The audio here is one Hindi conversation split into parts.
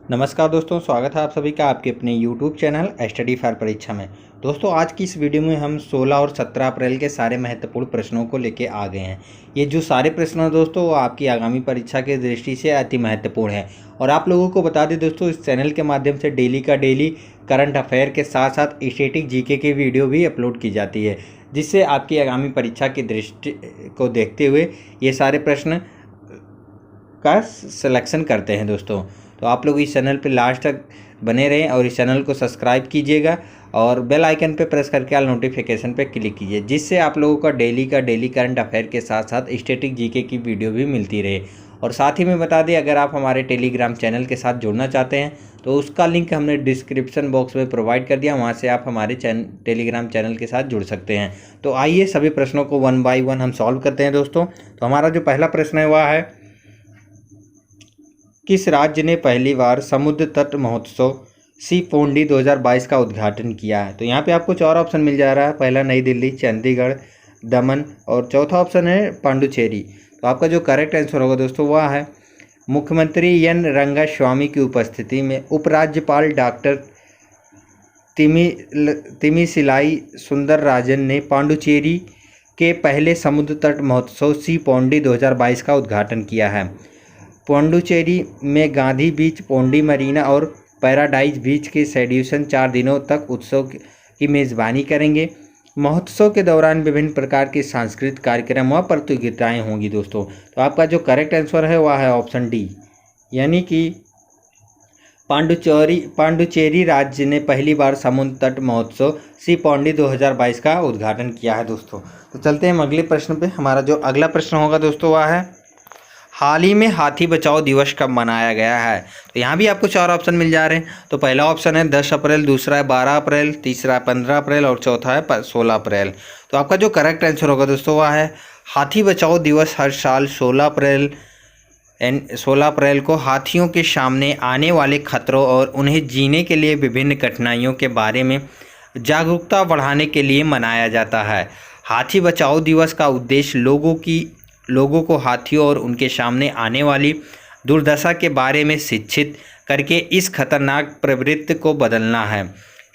नमस्कार दोस्तों, स्वागत है आप सभी का आपके अपने YouTube चैनल स्टडी फॉर परीक्षा में। दोस्तों, आज की इस वीडियो में हम 16 और 17 अप्रैल के सारे महत्वपूर्ण प्रश्नों को लेके आ गए हैं। ये जो सारे प्रश्न हैं दोस्तों, वो आपकी आगामी परीक्षा की दृष्टि से अति महत्वपूर्ण है। और आप लोगों को बता दें दोस्तों, इस चैनल के माध्यम से डेली का डेली करंट अफेयर के साथ साथ स्टैटिक जीके की वीडियो भी अपलोड की जाती है, जिससे आपकी आगामी परीक्षा की दृष्टि को देखते हुए ये सारे प्रश्न का सिलेक्शन करते हैं दोस्तों। तो आप लोग इस चैनल पे लास्ट तक बने रहें और इस चैनल को सब्सक्राइब कीजिएगा और बेल आइकन पे प्रेस करके ऑल नोटिफिकेशन पे क्लिक कीजिए, जिससे आप लोगों का डेली करंट अफेयर के साथ साथ स्टैटिक जीके की वीडियो भी मिलती रहे। और साथ ही में बता दें, अगर आप हमारे टेलीग्राम चैनल के साथ जुड़ना चाहते हैं तो उसका लिंक हमने डिस्क्रिप्शन बॉक्स में प्रोवाइड कर दिया, वहाँ से आप हमारे टेलीग्राम चैनल के साथ जुड़ सकते हैं। तो आइए सभी प्रश्नों को 1 बाय 1 हम सॉल्व करते हैं दोस्तों। तो हमारा जो पहला प्रश्न है वह है, किस राज्य ने पहली बार समुद्र तट महोत्सव सी पोंडी 2022 का उद्घाटन किया है? तो यहाँ पे आपको 4 ऑप्शन मिल जा रहा है। पहला नई दिल्ली, चंडीगढ़, दमन और चौथा ऑप्शन है पांडुचेरी। तो आपका जो करेक्ट आंसर होगा दोस्तों वह है मुख्यमंत्री एन रंगास्वामी की उपस्थिति में उपराज्यपाल डॉक्टर तिमिसिलाई सुंदरराजन ने पांडुचेरी के पहले समुद्र तट महोत्सव सी पोंडी 2022 का उद्घाटन किया है। पांडुचेरी में गांधी बीच, पोंडी मरीना और पैराडाइज बीच के सेड्यूशन 4 दिनों तक उत्सव की मेज़बानी करेंगे। महोत्सव के दौरान विभिन्न प्रकार के सांस्कृतिक कार्यक्रम व प्रतियोगिताएं होंगी दोस्तों। तो आपका जो करेक्ट आंसर है वह है ऑप्शन डी, यानी कि पांडुचेरी राज्य ने पहली बार समुद्र तट महोत्सव सी पोंडी 2022 का उद्घाटन किया है दोस्तों। तो चलते हैं हम अगले प्रश्न पे। हमारा जो अगला प्रश्न होगा दोस्तों वह है, हाल ही में हाथी बचाओ दिवस कब मनाया गया है? तो यहाँ भी आपको 4 ऑप्शन मिल जा रहे हैं। तो पहला ऑप्शन है 10 अप्रैल, दूसरा है 12 अप्रैल, तीसरा है 15 अप्रैल और चौथा है 16 अप्रैल। तो आपका जो करेक्ट आंसर होगा दोस्तों वह है हाथी बचाओ दिवस हर साल 16 अप्रैल को हाथियों के सामने आने वाले खतरों और उन्हें जीने के लिए विभिन्न कठिनाइयों के बारे में जागरूकता बढ़ाने के लिए मनाया जाता है। हाथी बचाओ दिवस का उद्देश्य लोगों को हाथियों और उनके सामने आने वाली दुर्दशा के बारे में शिक्षित करके इस खतरनाक प्रवृत्ति को बदलना है,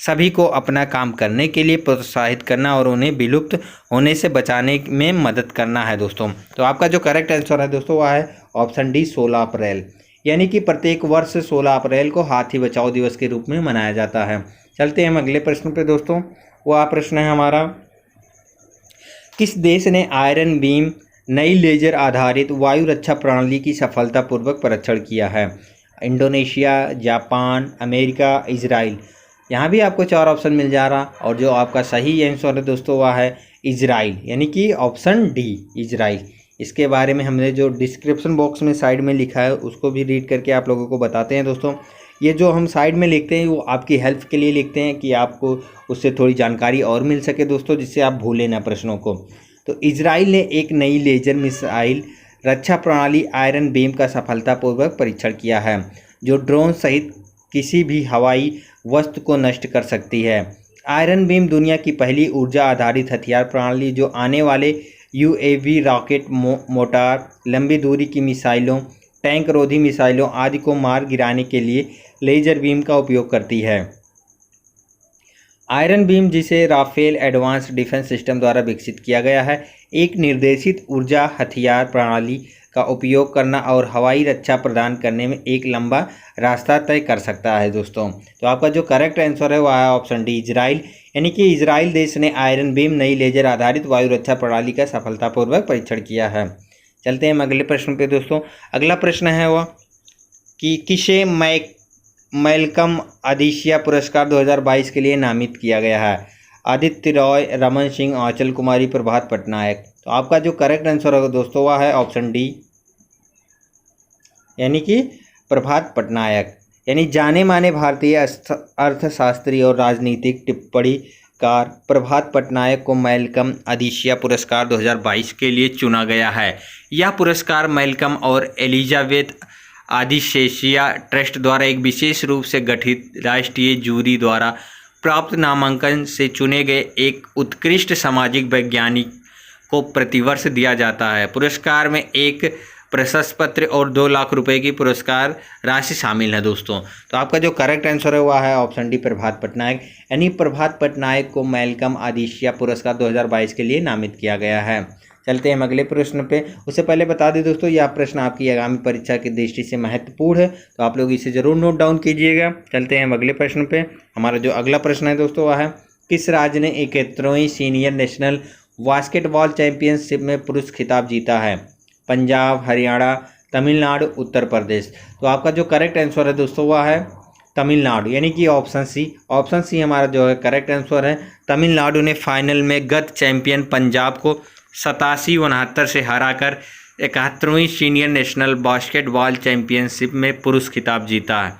सभी को अपना काम करने के लिए प्रोत्साहित करना और उन्हें विलुप्त होने से बचाने में मदद करना है दोस्तों। तो आपका जो करेक्ट आंसर है दोस्तों वह है ऑप्शन डी, 16 अप्रैल, यानी कि प्रत्येक वर्ष 16 अप्रैल को हाथी बचाओ दिवस के रूप में मनाया जाता है। चलते हैं हम अगले प्रश्न पे दोस्तों। वह प्रश्न है हमारा, किस देश ने आयरन बीम नई लेजर आधारित वायु रक्षा प्रणाली की सफलतापूर्वक परीक्षण किया है? Indonesia, Japan, America, Israel. यहाँ भी आपको 4 ऑप्शन मिल जा रहा और जो आपका सही आंसर है दोस्तों वह है इजराइल, यानी कि ऑप्शन डी, इजराइल। इसके बारे में हमने जो डिस्क्रिप्शन बॉक्स में साइड में लिखा है उसको भी रीड करके आप लोगों को बताते हैं दोस्तों। ये जो हम साइड में लिखते हैं वो आपकी हेल्प के लिए लिखते हैं कि आपको उससे थोड़ी जानकारी और मिल सके दोस्तों, जिससे आप भूलें ना प्रश्नों को। तो इजराइल ने एक नई लेजर मिसाइल रक्षा प्रणाली आयरन बीम का सफलतापूर्वक परीक्षण किया है, जो ड्रोन सहित किसी भी हवाई वस्तु को नष्ट कर सकती है। आयरन बीम दुनिया की पहली ऊर्जा आधारित हथियार प्रणाली जो आने वाले यूएवी, रॉकेट मोटार, लंबी दूरी की मिसाइलों, टैंक रोधी मिसाइलों आदि को मार गिराने के लिए लेजर बीम का उपयोग करती है। आयरन बीम, जिसे राफेल एडवांस्ड डिफेंस सिस्टम द्वारा विकसित किया गया है, एक निर्देशित ऊर्जा हथियार प्रणाली का उपयोग करना और हवाई रक्षा प्रदान करने में एक लंबा रास्ता तय कर सकता है दोस्तों। तो आपका जो करेक्ट आंसर है वह है ऑप्शन डी, इजराइल, यानी कि इजराइल देश ने आयरन बीम नई लेजर आधारित वायु रक्षा प्रणाली का सफलतापूर्वक परीक्षण किया है। चलते हैं हम अगले प्रश्न पे दोस्तों। अगला प्रश्न है वह कि किसे मैल्कम आदिशिया पुरस्कार 2022 के लिए नामित किया गया है? आदित्य रॉय, रमन सिंह, आंचल कुमारी, प्रभात पटनायक। तो आपका जो करेक्ट आंसर होगा दोस्तों वह है ऑप्शन डी, यानी कि प्रभात पटनायक, यानी जाने माने भारतीय अर्थशास्त्री और राजनीतिक टिप्पणीकार प्रभात पटनायक को मैल्कम आदिशिया पुरस्कार 2022 के लिए चुना गया है। यह पुरस्कार मैल्कम और एलिजाबेथ आदिशेषिया ट्रस्ट द्वारा एक विशेष रूप से गठित राष्ट्रीय जूरी द्वारा प्राप्त नामांकन से चुने गए एक उत्कृष्ट सामाजिक वैज्ञानिक को प्रतिवर्ष दिया जाता है। पुरस्कार में एक प्रशस्ति पत्र और 2 लाख रुपए की पुरस्कार राशि शामिल है दोस्तों। तो आपका जो करेक्ट आंसर है वह है ऑप्शन डी, प्रभात पटनायक। यानी प्रभात पटनायक को मैल्कम आदिशिया पुरस्कार 2022 के लिए नामित किया गया है। चलते हैं हम अगले प्रश्न पे। उससे पहले बता दें दोस्तों, यह प्रश्न आपकी आगामी परीक्षा की दृष्टि से महत्वपूर्ण है, तो आप लोग इसे जरूर नोट डाउन कीजिएगा। चलते हैं हम अगले प्रश्न पे। हमारा जो अगला प्रश्न है दोस्तों वह है, किस राज्य ने 71वीं सीनियर नेशनल बास्केटबॉल चैंपियनशिप में पुरुष खिताब जीता है? पंजाब, हरियाणा, तमिलनाडु, उत्तर प्रदेश। तो आपका जो करेक्ट आंसर है दोस्तों वह है तमिलनाडु, यानी कि ऑप्शन सी। ऑप्शन सी हमारा जो है करेक्ट आंसर है। तमिलनाडु ने फाइनल में गत चैंपियन पंजाब को 87-69 से हराकर 71वीं सीनियर नेशनल बास्केटबॉल चैंपियनशिप में पुरुष खिताब जीता है।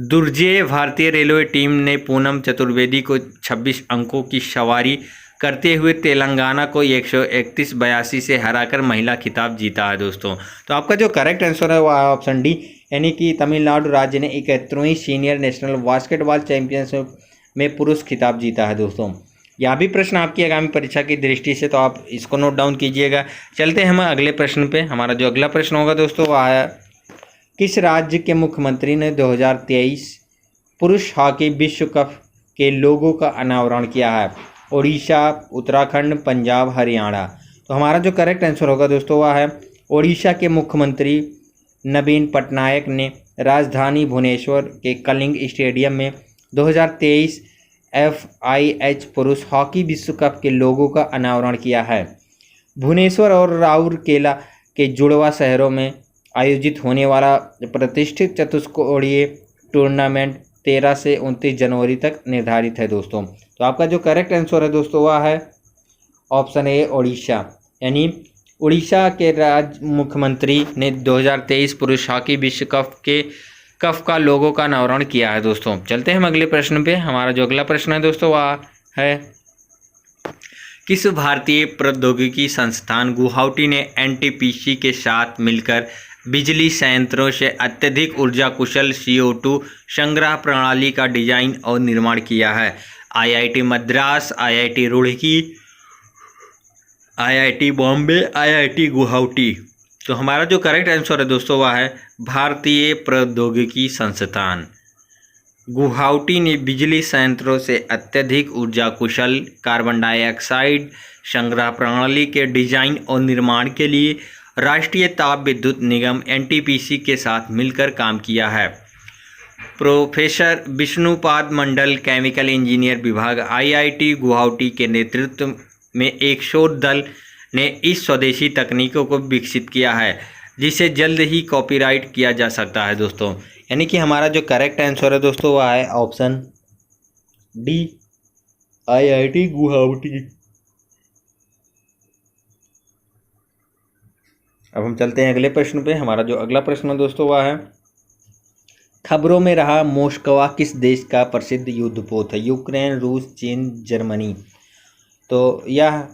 दुर्जेय भारतीय रेलवे टीम ने पूनम चतुर्वेदी को 26 अंकों की सवारी करते हुए तेलंगाना को 131-82 से हराकर महिला खिताब जीता है दोस्तों। तो आपका जो करेक्ट आंसर है वह है ऑप्शन डी, यानी कि तमिलनाडु राज्य ने 71वीं सीनियर नेशनल बास्केटबॉल चैंपियनशिप में पुरुष खिताब जीता है दोस्तों। यह भी प्रश्न आपकी आगामी परीक्षा की दृष्टि से, तो आप इसको नोट डाउन कीजिएगा। चलते हैं हम अगले प्रश्न पे। हमारा जो अगला प्रश्न होगा दोस्तों वह है, किस राज्य के मुख्यमंत्री ने 2023 पुरुष हॉकी विश्व कप के लोगो का अनावरण किया है? ओडिशा, उत्तराखंड, पंजाब, हरियाणा। तो हमारा जो करेक्ट आंसर होगा दोस्तों वह है ओडिशा के मुख्यमंत्री नवीन पटनायक ने राजधानी भुवनेश्वर के कलिंग स्टेडियम में 2023 FIH पुरुष हॉकी विश्व कप के लोगो का अनावरण किया है। भुवनेश्वर और राउरकेला के जुड़वा शहरों में आयोजित होने वाला प्रतिष्ठित चतुष्कोणीय टूर्नामेंट 13 से 29 जनवरी तक निर्धारित है दोस्तों। तो आपका जो करेक्ट आंसर है दोस्तों वह है ऑप्शन ए, ओडिशा। यानी उड़ीसा के राज्य मुख्यमंत्री ने 2023 पुरुष हॉकी विश्व कप का लोगो का अनावरण किया है दोस्तों। चलते हैं हम अगले प्रश्न पे। हमारा जो अगला प्रश्न है दोस्तों वह है, किस भारतीय प्रौद्योगिकी संस्थान गुवाहाटी ने NTPC के साथ मिलकर बिजली संयंत्रों से अत्यधिक ऊर्जा कुशल CO2 संग्रह प्रणाली का डिजाइन और निर्माण किया है? IIT Madras, IIT Roorkee, IIT Bombay, IIT Guwahati. तो हमारा जो करेक्ट आंसर है दोस्तों वह है भारतीय प्रौद्योगिकी संस्थान गुवाहाटी ने बिजली संयंत्रों से अत्यधिक ऊर्जा कुशल कार्बन डाइऑक्साइड संग्रह प्रणाली के डिजाइन और निर्माण के लिए राष्ट्रीय ताप विद्युत निगम NTPC के साथ मिलकर काम किया है। प्रोफेसर विष्णुपाद मंडल केमिकल इंजीनियर विभाग IIT गुवाहाटी के नेतृत्व में एक शोध दल ने इस स्वदेशी तकनीकों को विकसित किया है, जिसे जल्द ही कॉपीराइट किया जा सकता है दोस्तों। यानी कि हमारा जो करेक्ट आंसर है दोस्तों वह है ऑप्शन डी, IIT गुवाहाटी। अब हम चलते हैं अगले प्रश्न पे। हमारा जो अगला प्रश्न है दोस्तों वह है, खबरों में रहा मोस्कवा किस देश का प्रसिद्ध युद्धपोत है? यूक्रेन, रूस, चीन, जर्मनी। तो यह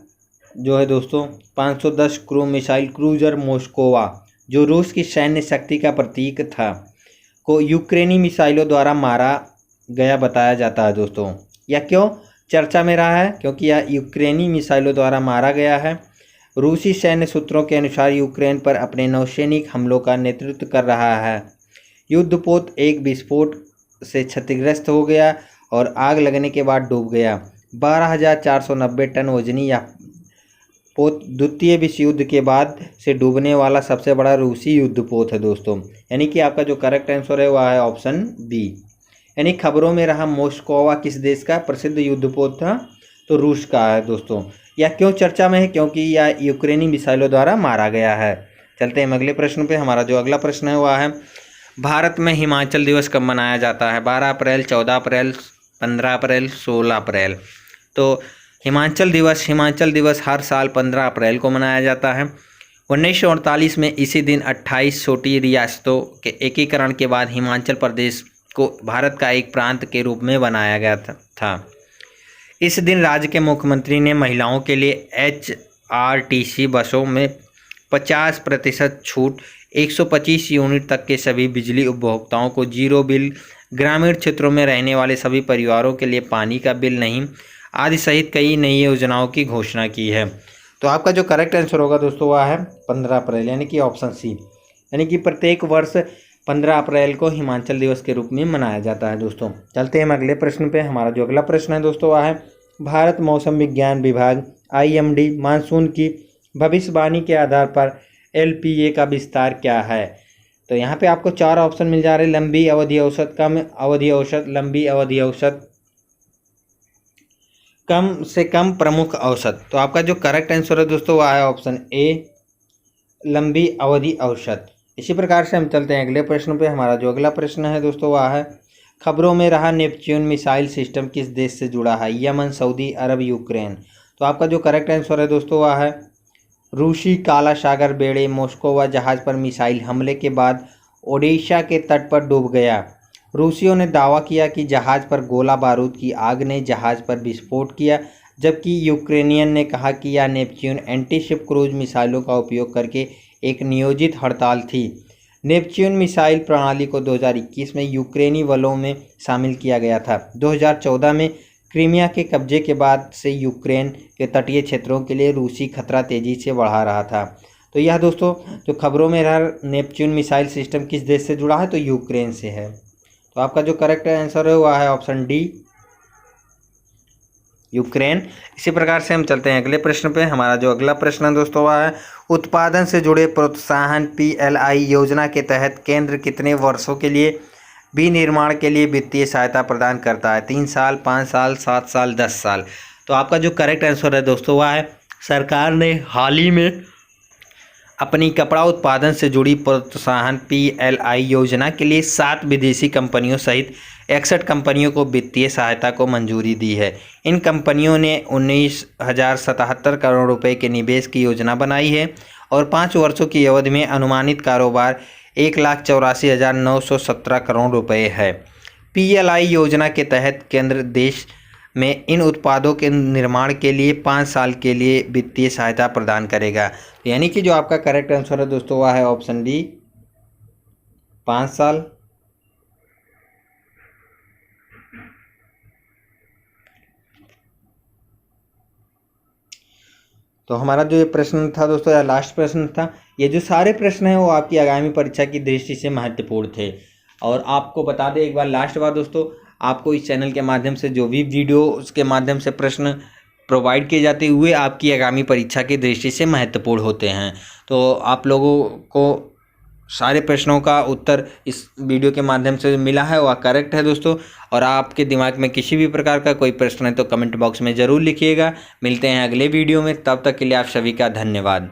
जो है दोस्तों 510 क्रू मिसाइल क्रूजर मोस्कोवा, जो रूस की सैन्य शक्ति का प्रतीक था, को यूक्रेनी मिसाइलों द्वारा मारा गया बताया जाता है दोस्तों। यह क्यों चर्चा में रहा है? क्योंकि यह यूक्रेनी मिसाइलों द्वारा मारा गया है। रूसी सैन्य सूत्रों के अनुसार यूक्रेन पर अपने नौसैनिक हमलों का नेतृत्व कर रहा है। युद्धपोत एक विस्फोट से क्षतिग्रस्त हो गया और आग लगने के बाद डूब गया। 12,490 टन वजनी यह पोत द्वितीय विश्व युद्ध के बाद से डूबने वाला सबसे बड़ा रूसी युद्धपोत है दोस्तों। यानी कि आपका जो करेक्ट आंसर है वह है ऑप्शन बी। यानी खबरों में रहा मोस्कोवा किस देश का प्रसिद्ध युद्धपोत था? तो रूस का है दोस्तों। यह क्यों चर्चा में है? क्योंकि यह यूक्रेनी मिसाइलों द्वारा मारा गया है। चलते हैं अगले प्रश्न पे। हमारा जो अगला प्रश्न है वह है, भारत में हिमाचल दिवस कब मनाया जाता है? 12 अप्रैल, 14 अप्रैल, 15 अप्रैल, 16 अप्रैल। तो हिमाचल दिवस हर साल 15 अप्रैल को मनाया जाता है। 1948 में इसी दिन 28 छोटी रियासतों के एकीकरण के बाद हिमाचल प्रदेश को भारत का एक प्रांत के रूप में बनाया गया था। इस दिन राज्य के मुख्यमंत्री ने महिलाओं के लिए HRTC बसों में 50% छूट, 125 यूनिट तक के सभी बिजली उपभोक्ताओं को जीरो बिल, ग्रामीण क्षेत्रों में रहने वाले सभी परिवारों के लिए पानी का बिल नहीं, आदि सहित कई नई योजनाओं की घोषणा की है। तो आपका जो करेक्ट आंसर होगा दोस्तों वह है 15 अप्रैल, यानी कि ऑप्शन सी, यानी कि प्रत्येक वर्ष 15 अप्रैल को हिमाचल दिवस के रूप में मनाया जाता है। दोस्तों चलते हैं हम अगले प्रश्न पे। हमारा जो अगला प्रश्न है दोस्तों वह है भारत मौसम विज्ञान विभाग IMD मानसून की भविष्यवाणी के आधार पर LPA का विस्तार क्या है। तो यहाँ पे आपको 4 ऑप्शन मिल जा रहे हैं, लंबी अवधि औसत, कम अवधि औसत, लंबी अवधि औसत, कम से कम प्रमुख औसत। तो आपका जो करेक्ट आंसर है दोस्तों वह है ऑप्शन ए, लंबी अवधि औसत। इसी प्रकार से हम चलते हैं अगले प्रश्न पे। हमारा जो अगला प्रश्न है दोस्तों वह है खबरों में रहा नेपच्यून मिसाइल सिस्टम किस देश से जुड़ा है, यमन, सऊदी अरब, यूक्रेन। तो आपका जो करेक्ट आंसर है दोस्तों वह है रूसी काला सागर बेड़े मॉस्को व जहाज़ पर मिसाइल हमले के बाद ओडिशा के तट पर डूब गया। रूसियों ने दावा किया कि जहाज़ पर गोला बारूद की आग ने जहाज़ पर विस्फोट किया, जबकि यूक्रेनियन ने कहा कि यह नेपच्यून एंटीशिप क्रूज मिसाइलों का उपयोग करके एक नियोजित हड़ताल थी। नेपच्यून मिसाइल प्रणाली को 2021 में यूक्रेनी बलों में शामिल किया गया था। 2014 में क्रीमिया के कब्जे के बाद से यूक्रेन के तटीय क्षेत्रों के लिए रूसी खतरा तेजी से बढ़ा रहा था। तो यह दोस्तों जो खबरों में रहा नेपच्यून मिसाइल सिस्टम किस देश से जुड़ा है, तो यूक्रेन से है। तो आपका जो करेक्ट आंसर है वह है ऑप्शन डी, यूक्रेन। इसी प्रकार से हम चलते हैं अगले प्रश्न पे। हमारा जो अगला प्रश्न है दोस्तों वह है उत्पादन से जुड़े प्रोत्साहन PLI योजना के तहत केंद्र कितने वर्षों के लिए विनिर्माण के लिए वित्तीय सहायता प्रदान करता है, 3 साल, 5 साल, 7 साल, 10 साल। तो आपका जो करेक्ट आंसर है दोस्तों वह है सरकार ने हाल ही में अपनी कपड़ा उत्पादन से जुड़ी प्रोत्साहन PLI योजना के लिए 7 विदेशी कंपनियों सहित 61 कंपनियों को वित्तीय सहायता को मंजूरी दी है। इन कंपनियों ने 19,077 करोड़ रुपए के निवेश की योजना बनाई है और 5 वर्षों की अवधि में अनुमानित कारोबार 1,84,917 करोड़ रुपए है। PLI योजना के तहत केंद्र देश में इन उत्पादों के निर्माण के लिए 5 साल के लिए वित्तीय सहायता प्रदान करेगा। यानी कि जो आपका करेक्ट आंसर है दोस्तों वह है ऑप्शन डी, 5 साल। तो हमारा जो ये प्रश्न था दोस्तों या लास्ट प्रश्न था, ये जो सारे प्रश्न हैं वो आपकी आगामी परीक्षा की दृष्टि से महत्वपूर्ण थे। और आपको बता दें एक बार लास्ट बार दोस्तों, आपको इस चैनल के माध्यम से जो भी वीडियो उसके माध्यम से प्रश्न प्रोवाइड किए जाते हुए आपकी आगामी परीक्षा की दृष्टि से महत्वपूर्ण होते हैं। तो आप लोगों को सारे प्रश्नों का उत्तर इस वीडियो के माध्यम से मिला है, वह करेक्ट है दोस्तों। और आपके दिमाग में किसी भी प्रकार का कोई प्रश्न है तो कमेंट बॉक्स में ज़रूर लिखिएगा। मिलते हैं अगले वीडियो में, तब तक के लिए आप सभी का धन्यवाद।